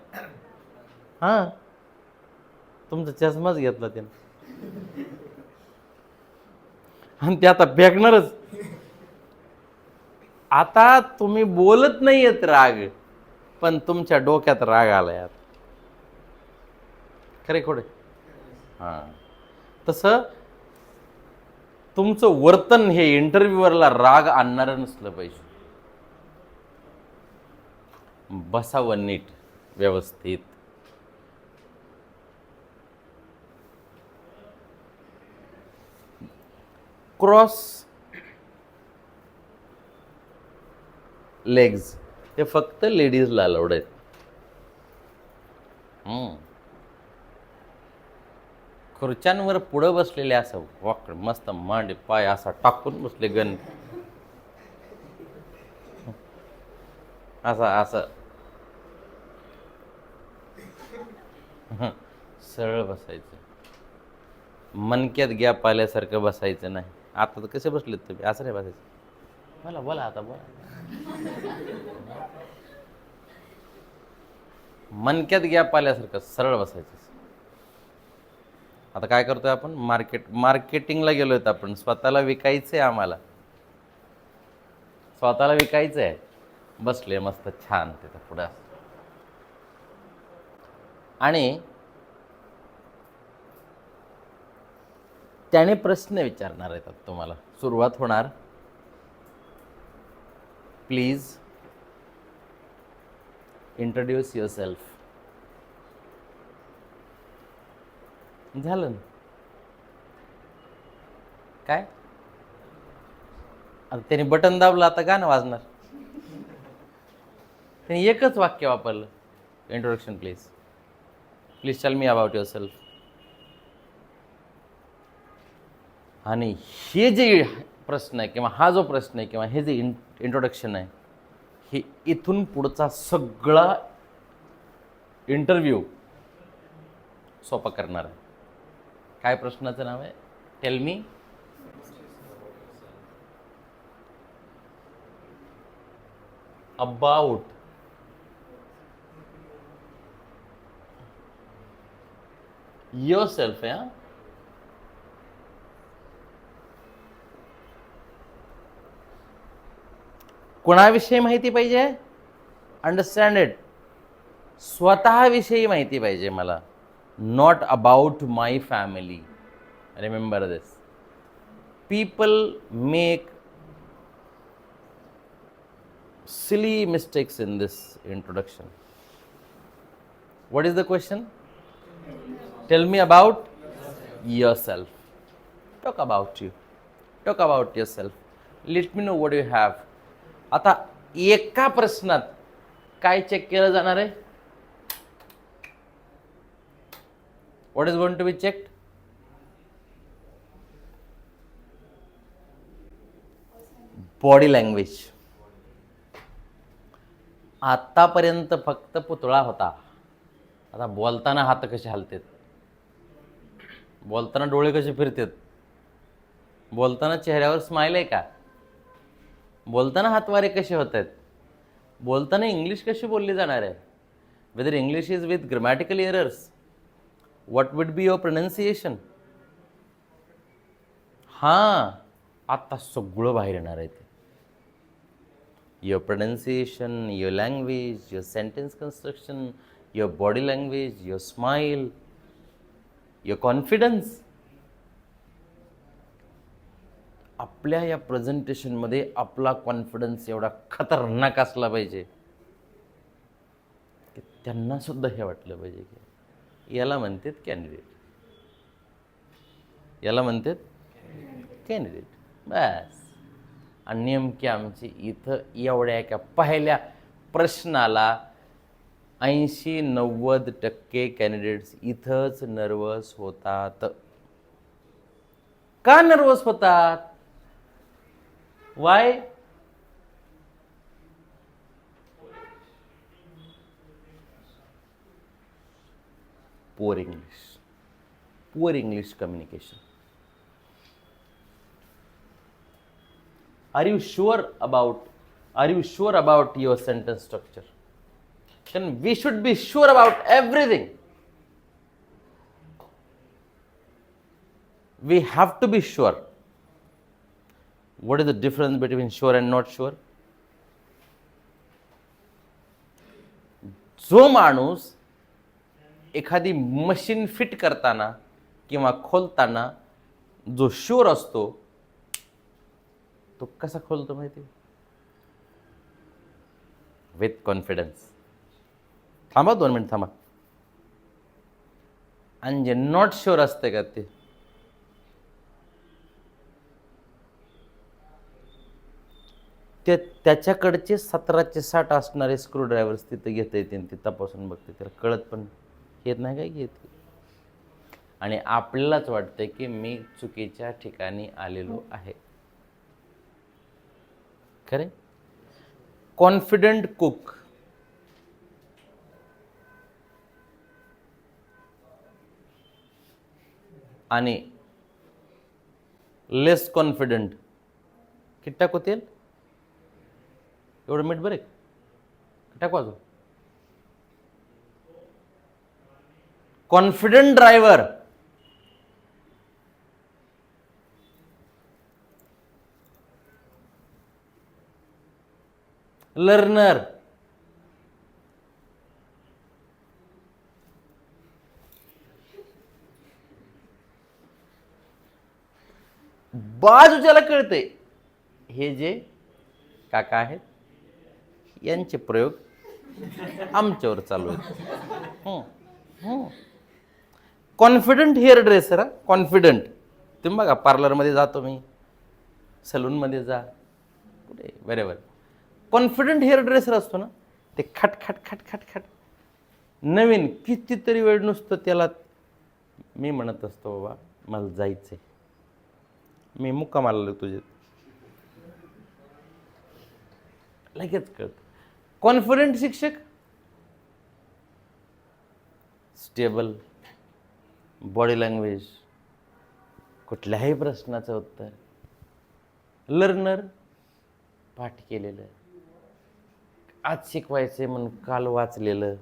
[SPEAKER 1] हां, तुमचा चष्माच घेतला त्यानं आणि ते आता फेकणारच. आता तुम्ही बोलत नाहीयेत राग, पण तुमच्या डोक्यात राग आलाय आता. खरे खोडे? हां, तसं तुमचं वर्तन हे इंटरव्ह्यूवरला राग आणणारं नसलं पाहिजे. बसावं नीट, व्यवस्थित. क्रॉस लेग्स हे फक्त लेडीजला अलाउड आहेत. खुर्च्यांवर पुढं बसलेले असं वाकड मस्त मांडी पाय असा टाकून बसले, गण असं असं सरळ बसायचं, मनक्यात गॅप आल्यासारखं बसायचं नाही. आता तर कसे बसलेत तुम्ही, असं नाही बसायचं. बोला बोला आता बोला. मनक्यात गॅप आल्यासारखं सरळ बसायचं. आता काय करतोय आपण, मार्केटिंगला गेलोय आपण, स्वतःला विकायचंय, आम्हाला स्वतःला विकायचं आहे. बसले मस्त छान तिथं पुढं, आणि त्याने प्रश्न विचारणार आहेत तुम्हाला. सुरुवात होणार, प्लीज इंट्रोड्यूस युअरसेल्फ. झालं ना? काय आता त्याने बटन दाबलं, आता गाणं वाजणार. त्याने एकच वाक्य वापरलं, introduction please, please tell me about yourself. आणि हे जे प्रश्न आहे, किंवा हा जो प्रश्न आहे, किंवा हे जे इंट्रोडक्शन आहे, हे इथून पुढचा सगळा इंटरव्ह्यू सोपा करणार आहे. काय प्रश्नाचं नाव आहे? Tell me about yourself. आहे कोणाविषयी माहिती पाहिजे? Understand it. स्वतःविषयी माहिती पाहिजे मला, not about my family. Remember this. People make silly mistakes in this introduction. What is the question? Tell me about yourself. Talk about you. Talk about yourself. Let me know what you have. आता एका प्रश्नात काय चेक केलं जाणार आहे? What is going to be checked? Body language. आतापर्यंत फक्त पुतळा होता, आता बोलताना हात कसे हलतात, बोलताना डोळे कसे फिरतात, बोलताना चेहऱ्यावर स्माइल आहे का, बोलताना हातवारे कसे होत आहेत, बोलताना इंग्लिश कशी बोलली जाणार आहे, whether English is with grammatical errors, what would be your pronunciation. हां, आता सगळं बाहेर येणार आहे ते. Your pronunciation, your language, your sentence construction, your body language, your smile, your confidence. आपल्या या प्रेझेंटेशनमध्ये आपला कॉन्फिडन्स एवढा खतरनाक असला पाहिजे की त्यांना सुद्धा हे वाटलं पाहिजे की याला म्हणतात कॅन्डिडेट, याला म्हणतात कॅन्डिडेट. बस. आणि नेमकी आमची इथं एवढ्या एका पहिल्या प्रश्नाला 80-90% कॅन्डिडेट्स इथंच नर्वस होतात. का नर्वस होतात? Y? Poor English. Poor English communication. Are you sure about your sentence structure? Then we should be sure about everything. We have to be sure. What is the difference between sure and not sure? जो माणूस एखादी मशीन फिट करताना किंवा खोलताना जो शुअर असतो तो कसा खोलतो माहिती? With confidence. थांबा 2 मिनिट थांबा. आणि जे नॉट शुअर असते का त्याच्याकडचे 17चे 60 असणारे स्क्रू ड्रायव्हर्स तिथे घेता येते, ते तपासून बघते, त्याला कळत पण येत नाही काय घेते. आणि आपल्यालाच वाटते की मी चुकीच्या ठिकाणी आलेलो आहे. खरे? कॉन्फिडंट कुक आणि लेस कॉन्फिडंट किती टाकू तेल? एवढं मीठ बरे टाकू अजून. कॉन्फिडंट ड्रायव्हर लर्नर बाजूच्याला कळते. हे जे काका आहेत यांचे प्रयोग आमच्यावर चालू आहेत. Confident hair dresser. कॉन्फिडंट तुम्ही बघा, पार्लरमध्ये जातो मी, सलूनमध्ये जा, कुठे बरोबर. कॉन्फिडंट हेअर ड्रेसर असतो ना, ते खट खट खट खट खट नवीन कितीतरी वेळ नुसतं त्याला मी म्हणत असतो, बाबा मला जायचंय, मी मुक्कामाला आलो तुझे, लगेच कळतं. कॉन्फिडंट शिक्षक स्टेबल बॉडी लँग्वेज, कुठल्याही प्रश्नाचं उत्तर. लर्नर पाठ केलेलं, आज शिकवायचे म्हणून काल वाचलेलं,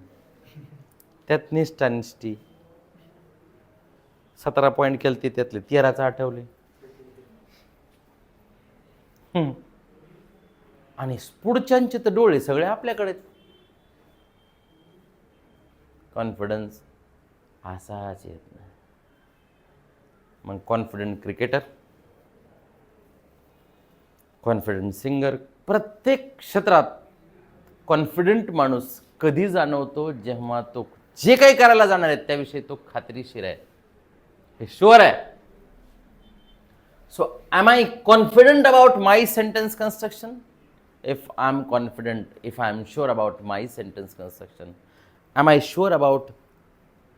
[SPEAKER 1] त्यात निष्ठानिष्ठी 17 पॉईंट केले, त्यातले 13च आठवले. आणि पुढच्यांचे तर डोळे सगळे आपल्याकडे. कॉन्फिडन्स असाच येत नाही. मग कॉन्फिडंट क्रिकेटर, कॉन्फिडंट सिंगर, प्रत्येक क्षेत्रात कॉन्फिडंट माणूस कधी जाणवतो? जेव्हा तो जे काही करायला जाणार आहे त्याविषयी तो खात्रीशीर आहे, हे शुअर आहे. So am I confident about my sentence construction? If I'm confident, if I'm sure about my sentence construction, am I sure about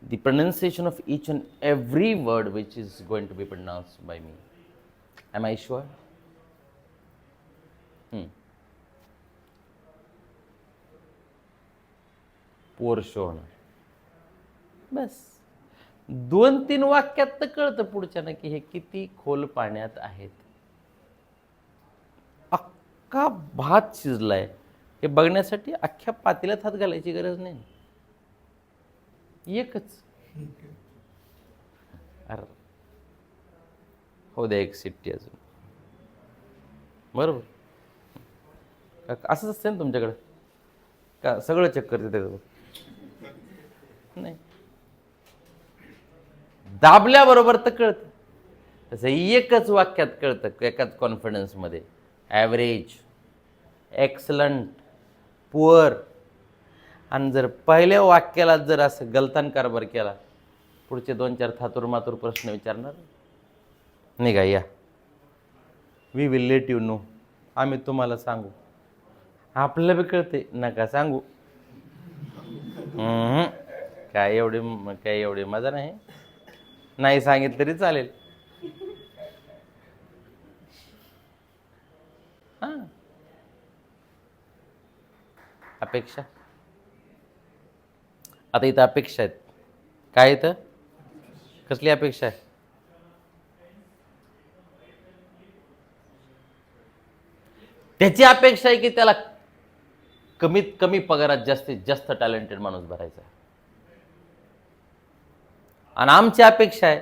[SPEAKER 1] the pronunciation of each and every word which is going to be pronounced by me? Am I sure? पोर शो होणार. बस 2-3 वाक्यात तर कळतं पुढच्यानं की हे किती खोल पाण्यात आहेत. अख्खा भात शिजलाय हे बघण्यासाठी अख्ख्या पातेल्यात हात घालायची गरज नाही. एकच अरे हो द्या, एक शिट्टी अजून, बरोबर. असंच असतं ना तुमच्याकडं का? सगळं चेक करते त्याचं नाही, दाबल्याबरोबर तर कळतं. तसं एकच वाक्यात कळतं, एकाच कॉन्फिडन्समध्ये. Average, excellent, poor. आणि जर पहिल्या वाक्याला जर असं गलतान कारभार केला, पुढचे 2-4 थातूर मातूर प्रश्न विचारणार. निघा या, we will let you know, आम्ही तुम्हाला सांगू. आपल्याला बी कळते, नका सांगू. काय एवढी मजा नाही, नाही सांगितलं तरी चालेल. अपेक्षा. आता इथं अपेक्षा आहेत. काय इथं कसली अपेक्षा आहे? त्याची अपेक्षा आहे की त्याला कमीत कमी पगारात जास्तीत जास्त टॅलेंटेड माणूस भरायचा आहे. आणि आमची अपेक्षा आहे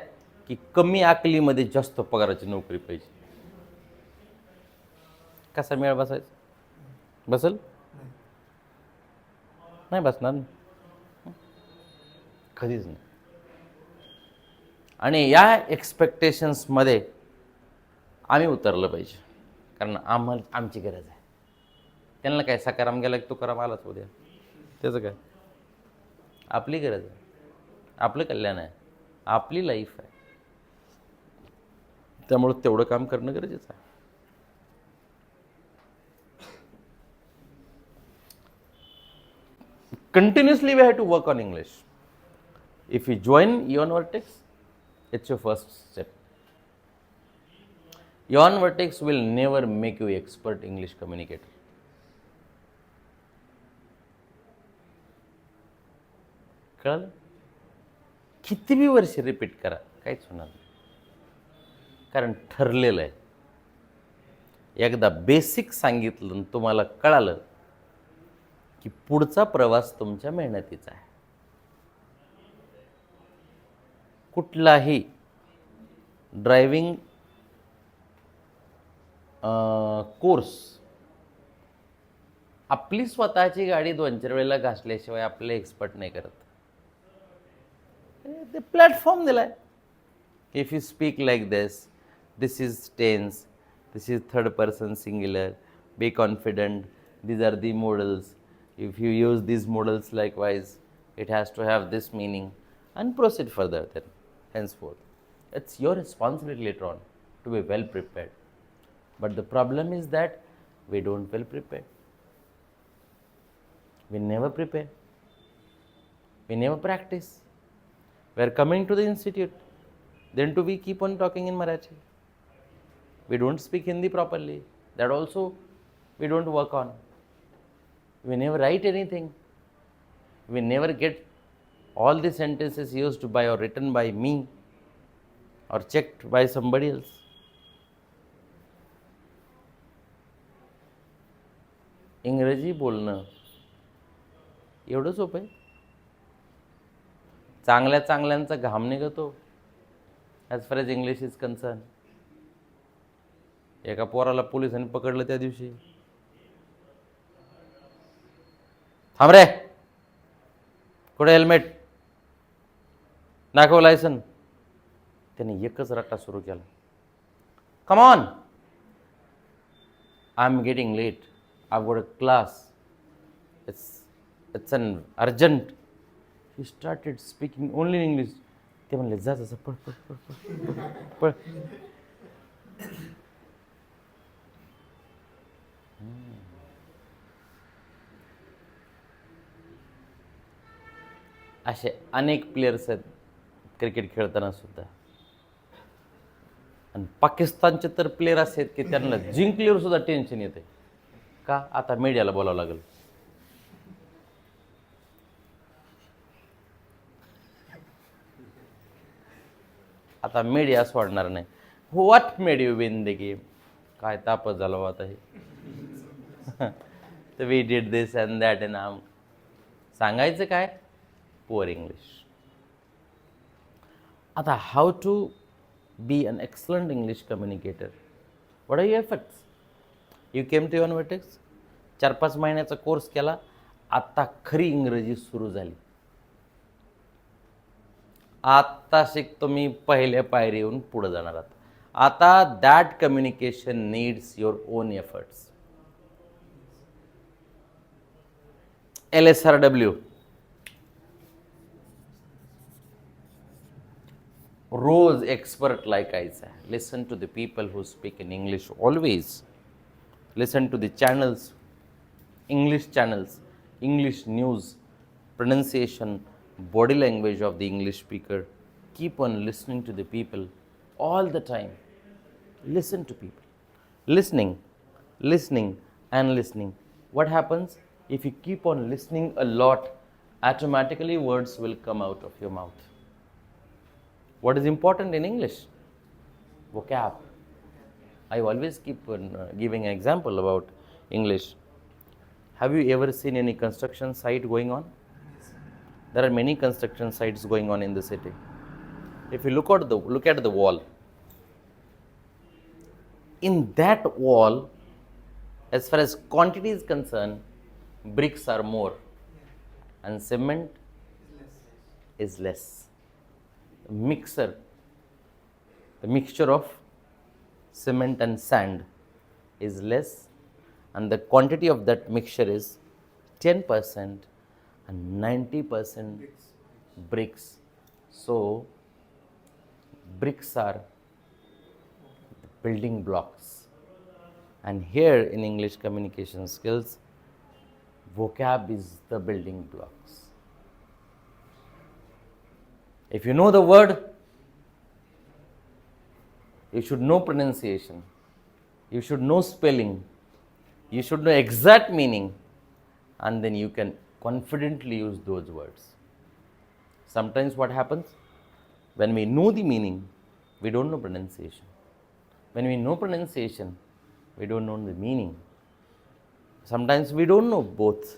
[SPEAKER 1] की कमी अकलीमध्ये जास्त पगाराची नोकरी पाहिजे. कसा मेळ बसायचा? बसल नाही बसणार कधीच नाही. आणि या एक्सपेक्टेशन्समध्ये आम्ही उतरलं पाहिजे, कारण आम्हाला आमची गरज आहे. त्यांना काय सकाराम गेला की तुकाराम आलाच उद्या, त्याचं काय? आपली गरज आहे, आपलं कल्याण आहे, आपली लाईफ आहे. त्यामुळं तेवढं काम करणं गरजेचं आहे. Continuously we have to work on English. If you join Eon Vertex, it's your first step. Eon Vertex will never make you expert English communicator. कळलं? किती बी वर्ष रिपीट करा, काहीच होणार नाही, कारण ठरलेलं आहे. एकदा बेसिक सांगितलं आणि तुम्हाला कळालं की पुढचा प्रवास तुमच्या मेहनतीचा आहे. कुठलाही ड्रायव्हिंग कोर्स आपली स्वतःची गाडी 2-4 वेळेला घासल्याशिवाय आपले एक्सपर्ट नाही करत. ते प्लॅटफॉर्म दिलाय. If you speak like this is tense, this is third person singular, be confident, these are the models. If you use these models likewise, it has to have this meaning, and proceed further then, henceforth. It's your responsibility later on to be well prepared. But the problem is that we don't well prepare. We never prepare. We never practice. We are coming to the institute. Then we keep on talking in Marathi. We don't speak Hindi properly. That also we don't work on. We never write anything. We never get all the sentences used by or written by me or checked by somebody else. इंग्रजी बोलणं एवढं सोपं आहे. चांगल्या चांगल्यांचा घाम निघतो as far as English is concern. एका पोराला पोलिसांनी पकडलं त्या दिवशी. थांब रे, कुठे हेल्मेट, दाखव लायसन. त्याने एकच रट्टा सुरू केला, come on, I am getting late, I got a class, it's an urgent. He started speaking only in English. ते म्हणले जा जा पळ पळ पळ पळ पळ. असे अनेक प्लेयर्स आहेत क्रिकेट खेळताना सुद्धा. आणि पाकिस्तानचे तर प्लेयर असे आहेत की त्यांना जिंकल्यावर सुद्धा टेन्शन येते. का? आता मीडियाला बोलावं लागेल. आता मीडिया सोडणार नाही. What made you win the game? काय तापच झालं आता हे. तर we did this and that and आम सांगायचं काय? Poor English. आता how to be an excellent English communicator? What are your efforts? You came to your Vertex, 4-5 महिन्याचा कोर्स केला, आता खरी इंग्रजी सुरू झाली. आता शिकतो मी पहिल्या पायरी येऊन पुढे जाणार आहात. आता that communication needs your own efforts. LSRW, रोज एक्सपर्ट लायकायचं आहे. Listen to the people who speak in English always. Listen to the channels, English channels, English news, pronunciation, body language of the English speaker. Keep on listening to the people all the time. Listen to people. Listening and listening. What happens? If you keep on listening a lot, automatically words will come out of your mouth. What is important in English? Vocab. I always keep on giving an example about English. Have you ever seen any construction site going on? There are many construction sites going on in the city. If you look at the wall, in that wall, as far as quantity is concerned, bricks are more and cement is less. The mixture of cement and sand is less, and the quantity of that mixture is 10% and 90% bricks. So bricks are building blocks. And here in English communication skills, vocab is the building blocks. If you know the word, you should know pronunciation, you should know spelling, you should know exact meaning, and then you can confidently use those words. Sometimes what happens, when we know the meaning, we don't know pronunciation. When we know pronunciation, we don't know the meaning. Sometimes we don't know both.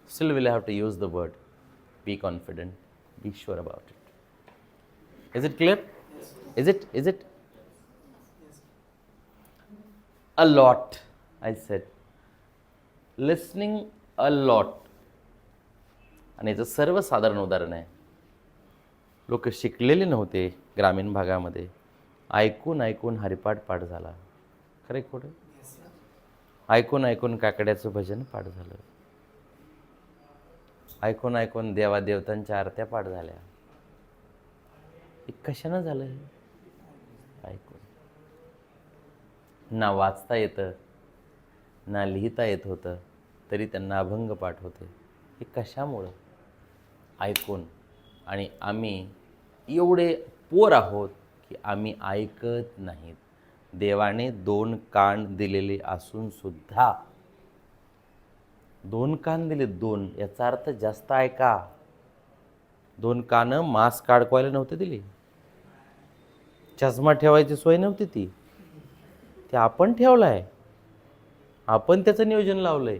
[SPEAKER 1] Still we'll have to use the word. Be confident, be sure about it. Is it clear?
[SPEAKER 2] Yes.
[SPEAKER 1] Is it? Yes. A lot, I said. Listening a lot. आणि याचं सर्वसाधारण उदाहरण आहे. लोक शिकलेले नव्हते ग्रामीण भागामध्ये, ऐकून ऐकून हरिपाठ पाठ झाला. खरे खोटं? ऐकून ऐकून काकड्याचं भजन पाठ झालं. ऐकून ऐकून देवादेवतांच्या आरत्या पाठ झाल्या. हे कशानं झालं? हे ऐकून. ना वाचता येतं ना लिहिता येत होतं, तरी त्यांना अभंग पाठ होते. हे कशामुळं? ऐकून. आणि आम्ही एवढे पोर आहोत की आम्ही ऐकत नाहीत. देवाने 2 कान दिलेले असून सुद्धा, 2 कान दिले, 2 याचा अर्थ जास्त ऐका. 2 कानं मास्क अडकवायला नव्हते दिली, चष्मा ठेवायची सोय नव्हती, ती आपण ठेवलाय, आपण त्याचं नियोजन लावलंय.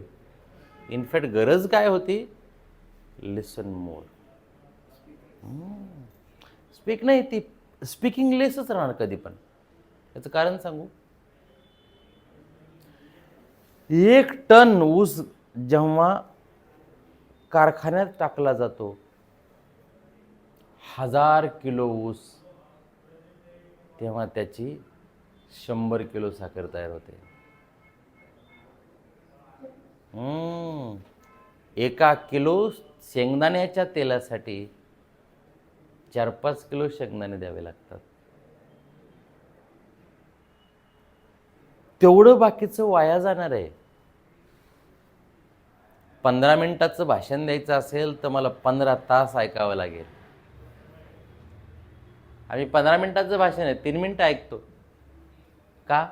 [SPEAKER 1] इनफॅक्ट गरज काय होती? Listen more. स्पीक नाही, ती स्पीकिंग लेसच राहणार कधी पण. याचं कारण सांगू. 1 टन ऊस जेव्हा कारखान्यात टाकला जातो, 1000 किलो ऊस, तेव्हा त्याची 100 किलो साखर तयार होते. 1 किलो शेंगदाण्याच्या तेलासाठी 4-5 किलो शेंगदाणे द्यावे लागतात. तेवढं बाकीचं वाया जाणार आहे. 15 मिनिटाचं भाषण द्यायचं असेल तर मला 15 तास ऐकावं लागेल. आम्ही 15 मिनिटाचं भाषण आहे 3 मिनिटं ऐकतो. का?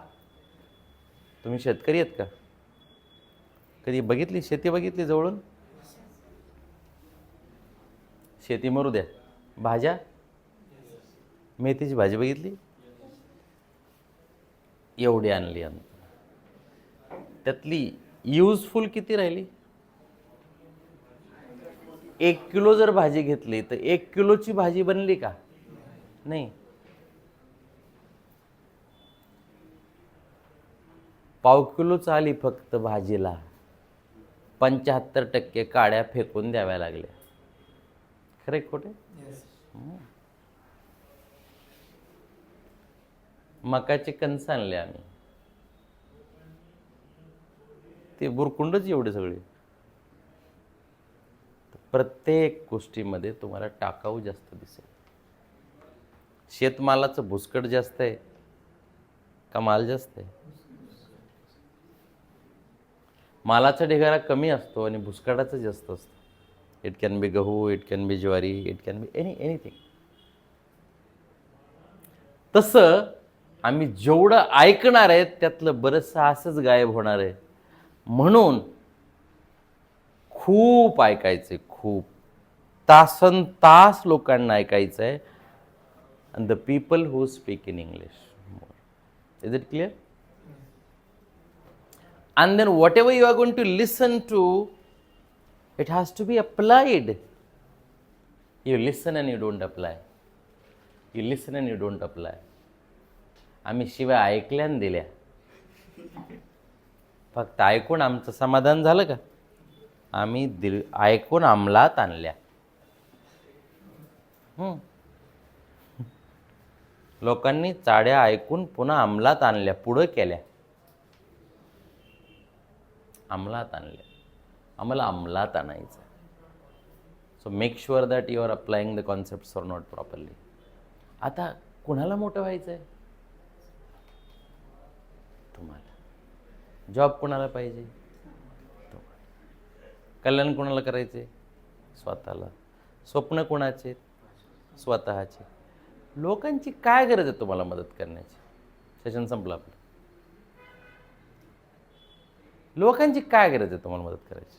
[SPEAKER 1] तुम्ही शेतकरी आहेत का? कधी बघितली शेती? बघितली जवळून? शेती मरू द्या. भाज्या, मेथीची भाजी बघितली? एवढी आणली, त्यातली युजफुल किती राहिली? 1 किलो जर भाजी घेतली तर 1 किलोची भाजी बनली का? नाही. पाव किलोच आली फक्त भाजीला. 75% काड्या फेकून द्याव्या लागल्या. खरे खोटे? मकाचे कणस आणले आम्ही, ते बुरकुंडच एवढे सगळे. प्रत्येक गोष्टीमध्ये तुम्हाला टाकाऊ जास्त दिसेल. शेतमालाचं भुसकट जास्त आहे का माल जास्त आहे? मालाचा ढिगारा कमी असतो आणि भुसकाटाचं जास्त असतं. इट कॅन बी गहू, इट कॅन बी ज्वारी, इट कॅन बी एनिथिंग. तसं आम्ही जेवढं ऐकणार आहे त्यातलं बरंचसं असंच गायब होणार आहे. म्हणून खूप ऐकायचे, खूप तासन तास लोकांना ऐकायचं आहे. and the people who speak in English more. Is it clear? And then whatever you are going to listen to, it has to be applied. You listen and you don't apply. You listen and you don't apply. आम्ही शिवाय ऐकल्या आणि दिल्या, फक्त ऐकून आमचं समाधान झालं का? आम्ही ऐकून अंमलात आणल्या. लोकांनी चाड्या ऐकून पुन्हा अंमलात आणल्या, पुढं केल्या, अंमलात आणल्या. आम्हाला अंमलात आणायचं. So make sure that you are applying the concepts or not properly. आता कुणाला मोठं व्हायचं आहे? तुम्हाला. जॉब कुणाला पाहिजे? कल्याण कुणाला करायचे? स्वतःला. स्वप्न कुणाचे? स्वतःचे. लोकांची काय गरज आहे तुम्हाला मदत करण्याची? सेशन संपलं आपलं. लोकांची काय गरज आहे तुम्हाला मदत करायची?